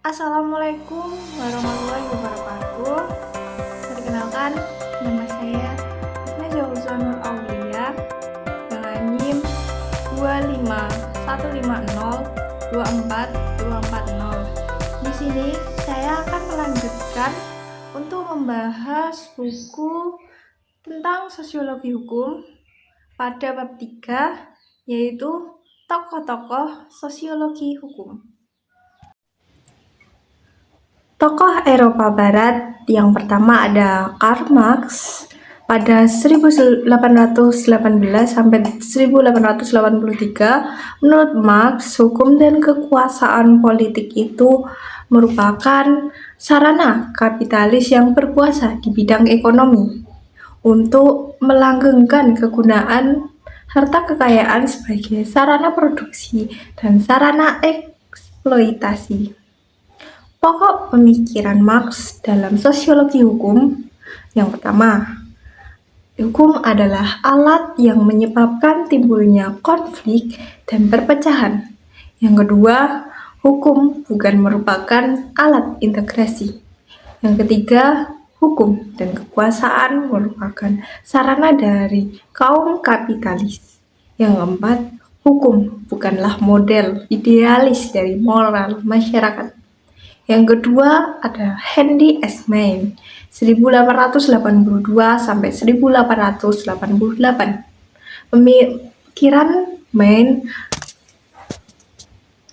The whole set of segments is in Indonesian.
Assalamualaikum warahmatullahi wabarakatuh. Perkenalkan, nama saya Najwa Nur Aulia dengan NIM 2515024 Di sini saya akan melanjutkan untuk membahas buku tentang sosiologi hukum pada bab 3, yaitu tokoh-tokoh sosiologi hukum. Tokoh Eropa Barat yang pertama ada Karl Marx pada 1818 sampai 1883. Menurut Marx, hukum dan kekuasaan politik itu merupakan sarana kapitalis yang berkuasa di bidang ekonomi untuk melanggengkan kegunaan harta kekayaan sebagai sarana produksi dan sarana eksploitasi. Pokok pemikiran Marx dalam sosiologi hukum yang pertama, hukum adalah alat yang menyebabkan timbulnya konflik dan perpecahan. Yang kedua, hukum bukan merupakan alat integrasi. Yang ketiga, hukum dan kekuasaan merupakan sarana dari kaum kapitalis. Yang keempat, hukum bukanlah model idealis dari moral masyarakat. Yang kedua ada Henry S. Maine 1882 sampai 1888. Pemikiran Maine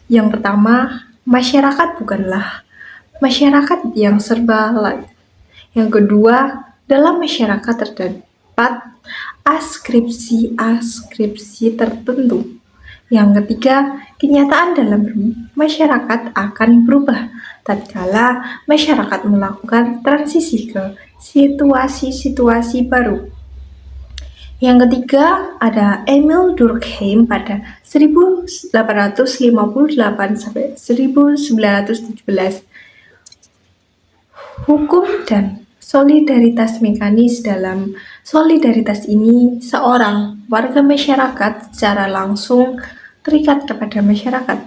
yang pertama, masyarakat bukanlah masyarakat yang serba lain. Yang kedua, dalam masyarakat terdapat askripsi tertentu. Yang ketiga, kenyataan dalam masyarakat akan berubah tatkala masyarakat melakukan transisi ke situasi-situasi baru. Yang ketiga ada Emil Durkheim pada 1858 sampai 1917. Hukum dan solidaritas mekanis. Dalam solidaritas ini, seorang warga masyarakat secara langsung terikat kepada masyarakat.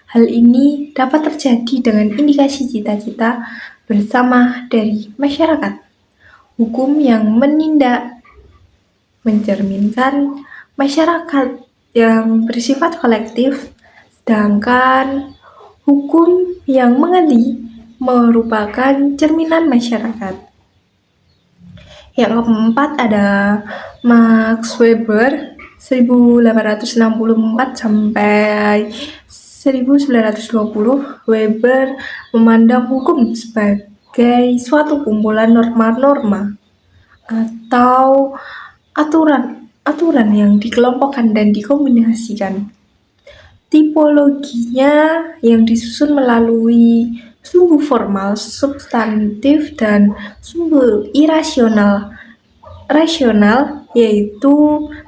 Hal ini dapat terjadi dengan indikasi cita-cita bersama dari masyarakat. Hukum yang menindak mencerminkan masyarakat yang bersifat kolektif, sedangkan hukum yang mengadili merupakan cerminan masyarakat. Yang keempat ada Max Weber 1864 sampai 1920. Weber memandang hukum sebagai suatu kumpulan norma-norma atau aturan yang dikelompokkan dan dikombinasikan. Tipologinya yang disusun melalui sumbu formal, substantif, dan sumbu rasional, yaitu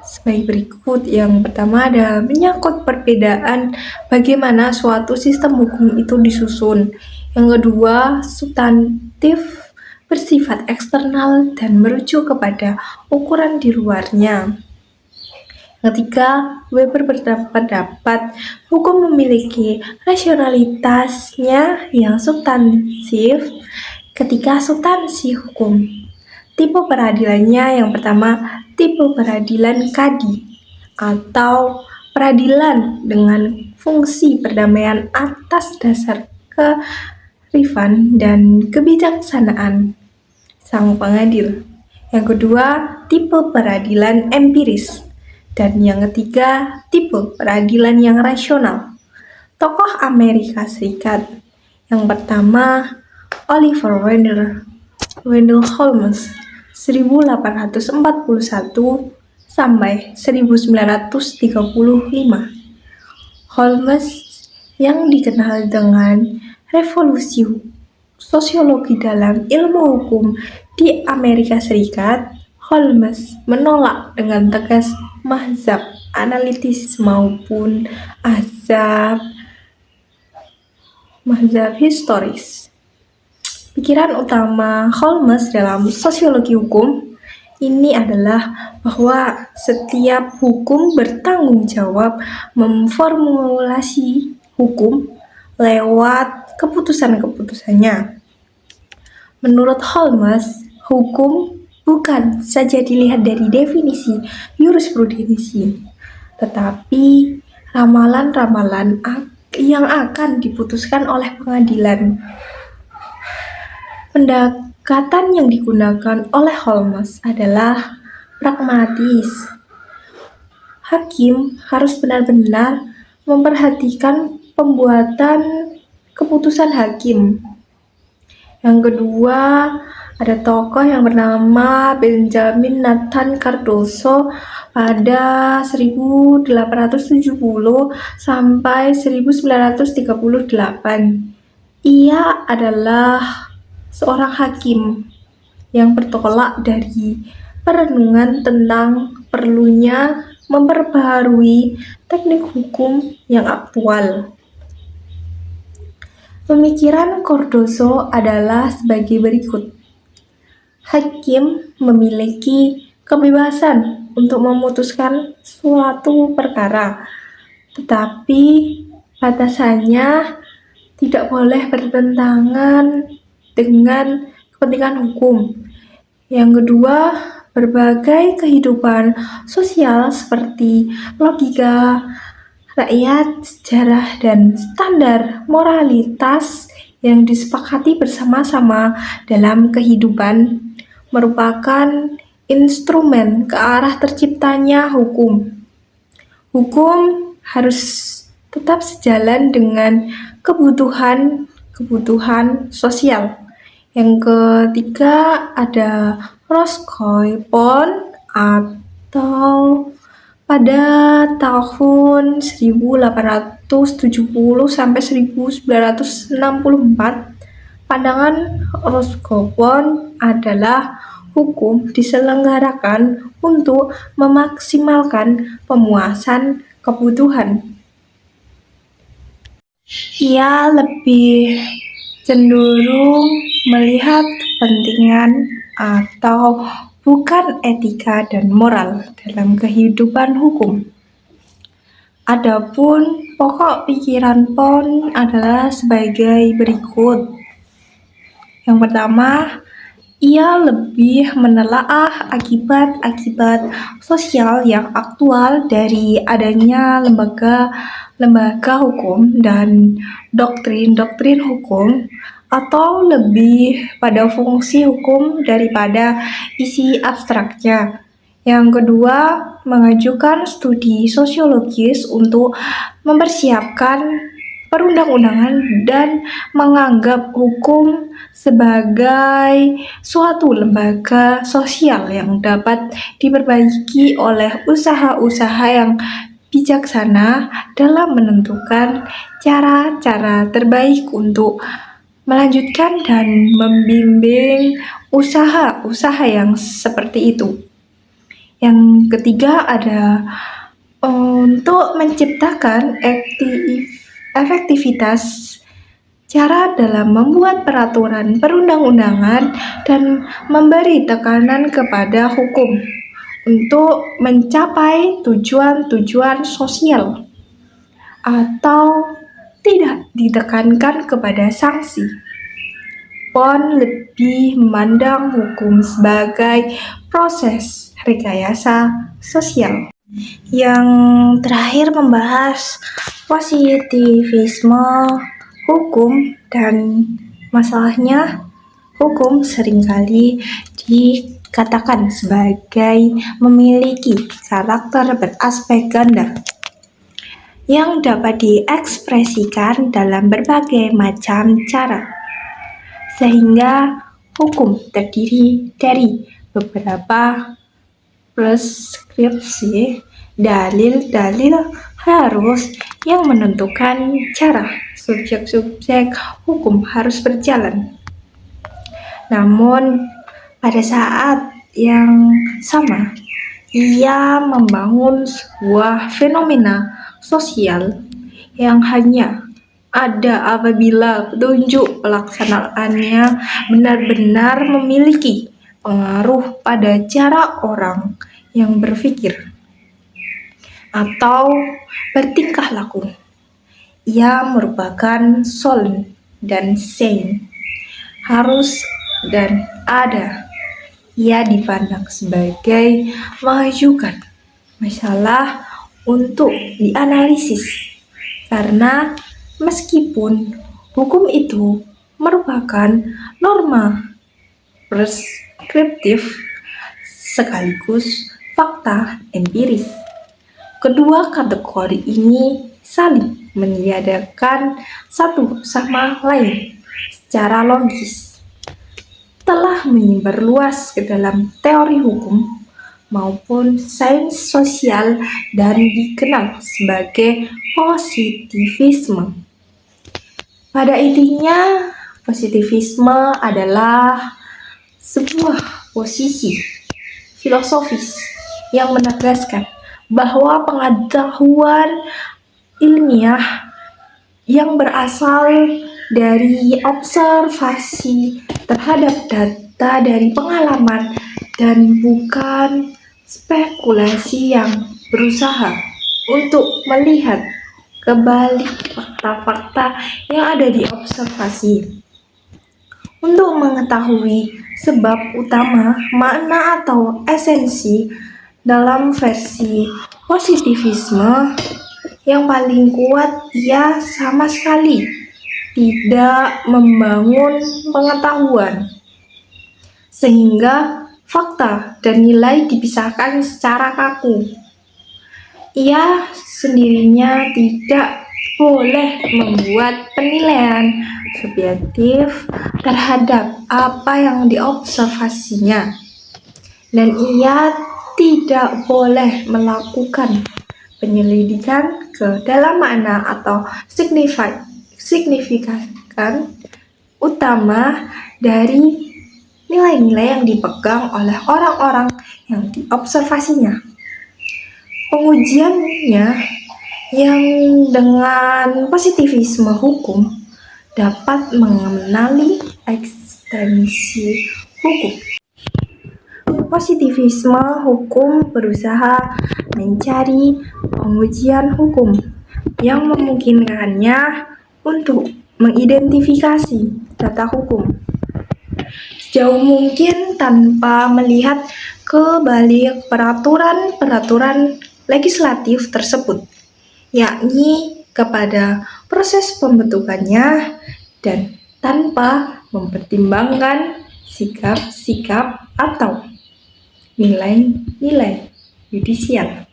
sebagai berikut. Yang pertama ada menyangkut perbedaan bagaimana suatu sistem hukum itu disusun. Yang kedua, substantif, bersifat eksternal dan merujuk kepada ukuran di luarnya. Ketiga, Weber berpendapat hukum memiliki rasionalitasnya yang substansif. Ketika substansi hukum, tipe peradilannya yang pertama, tipe peradilan kadi atau peradilan dengan fungsi perdamaian atas dasar kearifan dan kebijaksanaan sang pengadil. Yang kedua, tipe peradilan empiris. Dan yang ketiga, tipe peradilan yang rasional. Tokoh Amerika Serikat yang pertama, Oliver Wendell Holmes 1841 sampai 1935. Holmes yang dikenal dengan revolusi sosiologi dalam ilmu hukum di Amerika Serikat. Holmes menolak dengan tegas mazhab analitis maupun mazhab historis. Pikiran utama Holmes dalam sosiologi hukum ini adalah bahwa setiap hukum bertanggung jawab memformulasi hukum lewat keputusan-keputusannya. Menurut Holmes, hukum bukan saja dilihat dari definisi jurisprudensi, tetapi ramalan-ramalan yang akan diputuskan oleh pengadilan. Pendekatan yang digunakan oleh Holmes adalah pragmatis. Hakim harus benar-benar memperhatikan pembuatan keputusan hakim. Yang kedua, ada tokoh yang bernama Benjamin Nathan Cardoso pada 1870 sampai 1938. Ia adalah seorang hakim yang bertolak dari perenungan tentang perlunya memperbaharui teknik hukum yang aktual. Pemikiran Cardoso adalah sebagai berikut. Hakim memiliki kebebasan untuk memutuskan suatu perkara, tetapi batasannya tidak boleh bertentangan dengan kepentingan hukum. Yang kedua, berbagai kehidupan sosial seperti logika, rakyat, sejarah, dan standar moralitas yang disepakati bersama-sama dalam kehidupan merupakan instrumen ke arah terciptanya hukum. Hukum harus tetap sejalan dengan kebutuhan sosial. Yang ketiga ada Roscoe Pond atau pada tahun 1870 sampai 1964, pandangan Roscoe Pond adalah hukum diselenggarakan untuk memaksimalkan pemuasan kebutuhan. Ia lebih cenderung melihat kepentingan atau bukan etika dan moral dalam kehidupan hukum. Adapun pokok pikiran Pond adalah sebagai berikut. Yang pertama, ia lebih menelaah akibat-akibat sosial yang aktual dari adanya lembaga hukum dan doktrin-doktrin hukum, atau lebih pada fungsi hukum daripada isi abstraknya. Yang kedua, mengajukan studi sosiologis untuk mempersiapkan perundang-undangan dan menganggap hukum sebagai suatu lembaga sosial yang dapat diperbaiki oleh usaha-usaha yang bijaksana dalam menentukan cara-cara terbaik untuk melanjutkan dan membimbing usaha-usaha yang seperti itu. Yang ketiga ada untuk menciptakan efektivitas cara dalam membuat peraturan perundang-undangan dan memberi tekanan kepada hukum untuk mencapai tujuan-tujuan sosial, atau tidak ditekankan kepada sanksi. Pond lebih memandang hukum sebagai proses rekayasa sosial. Yang terakhir membahas positivisme hukum, dan masalahnya hukum seringkali dikatakan sebagai memiliki karakter beraspek ganda yang dapat diekspresikan dalam berbagai macam cara, sehingga hukum terdiri dari beberapa preskripsi, dalil-dalil harus yang menentukan cara subjek-subjek hukum harus berjalan. Namun pada saat yang sama, ia membangun sebuah fenomena sosial yang hanya ada apabila petunjuk pelaksanaannya benar-benar memiliki pengaruh pada cara orang yang berpikir atau bertingkah laku. Ia merupakan solen dan sane, harus dan ada. Ia dipandang sebagai mengajukan masalah untuk dianalisis, karena meskipun hukum itu merupakan norma preskriptif sekaligus fakta empiris, kedua kategori ini saling meniadakan satu sama lain secara logis, telah menyebar luas ke dalam teori hukum maupun sains sosial dan dikenal sebagai positivisme. Pada intinya, positivisme adalah sebuah posisi filosofis yang menegaskan bahwa pengetahuan ilmiah yang berasal dari observasi terhadap data dari pengalaman dan bukan spekulasi yang berusaha untuk melihat kebalik fakta-fakta yang ada di observasi. Untuk mengetahui sebab utama, makna atau esensi dalam versi positivisme yang paling kuat, ia sama sekali tidak membangun pengetahuan, sehingga fakta dan nilai dipisahkan secara kaku. Ia sendirinya tidak boleh membuat penilaian subjektif terhadap apa yang diobservasinya, dan ia tidak boleh melakukan penyelidikan ke dalam makna atau signifikan utama dari nilai-nilai yang dipegang oleh orang-orang yang diobservasinya. Pengujiannya yang dengan positivisme hukum dapat mengenali ekstensi hukum. Positivisme hukum berusaha mencari pengujian hukum yang memungkinkannya untuk mengidentifikasi data hukum sejauh mungkin tanpa melihat ke balik peraturan legislatif tersebut, yakni kepada proses pembentukannya dan tanpa mempertimbangkan sikap-sikap atau nilai-nilai yudisial.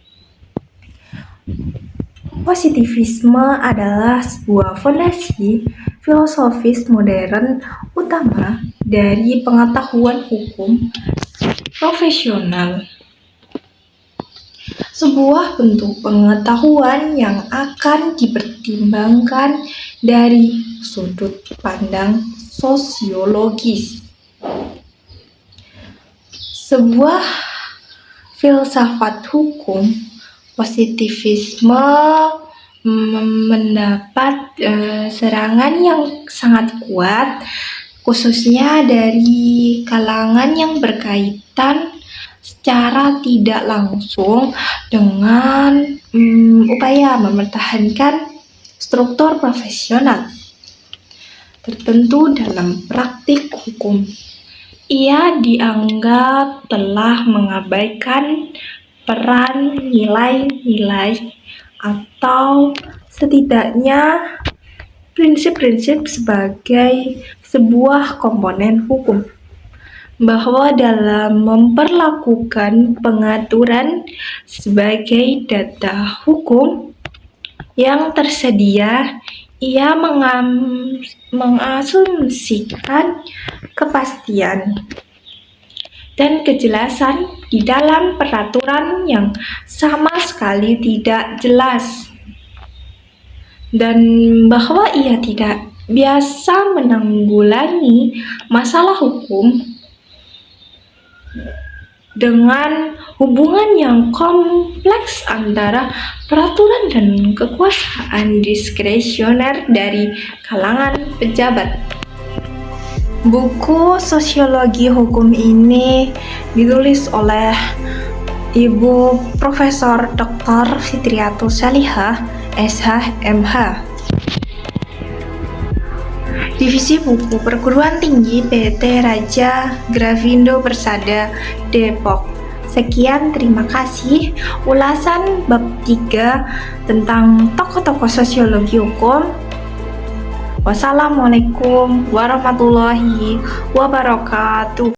Positivisme adalah sebuah fondasi filosofis modern utama dari pengetahuan hukum profesional. Sebuah bentuk pengetahuan yang akan dipertimbangkan dari sudut pandang sosiologis. Sebuah filsafat hukum positivisme mendapat serangan yang sangat kuat, khususnya dari kalangan yang berkaitan secara tidak langsung dengan upaya mempertahankan struktur profesional tertentu dalam praktik hukum. Ia dianggap telah mengabaikan peran nilai-nilai atau setidaknya prinsip-prinsip sebagai sebuah komponen hukum, bahwa dalam memperlakukan pengaturan sebagai data hukum yang tersedia, ia mengasumsikan kepastian dan kejelasan di dalam peraturan yang sama sekali tidak jelas, dan bahwa ia tidak biasa menanggulangi masalah hukum dengan hubungan yang kompleks antara peraturan dan kekuasaan diskresioner dari kalangan pejabat. Buku Sosiologi Hukum ini ditulis oleh Ibu Profesor Dr. Fitriyatus Salihah, SH, MH, Divisi Buku Perguruan Tinggi PT Raja Grafindo Persada Depok. Sekian, terima kasih ulasan bab 3 tentang tokoh-tokoh sosiologi hukum. Wassalamualaikum warahmatullahi wabarakatuh.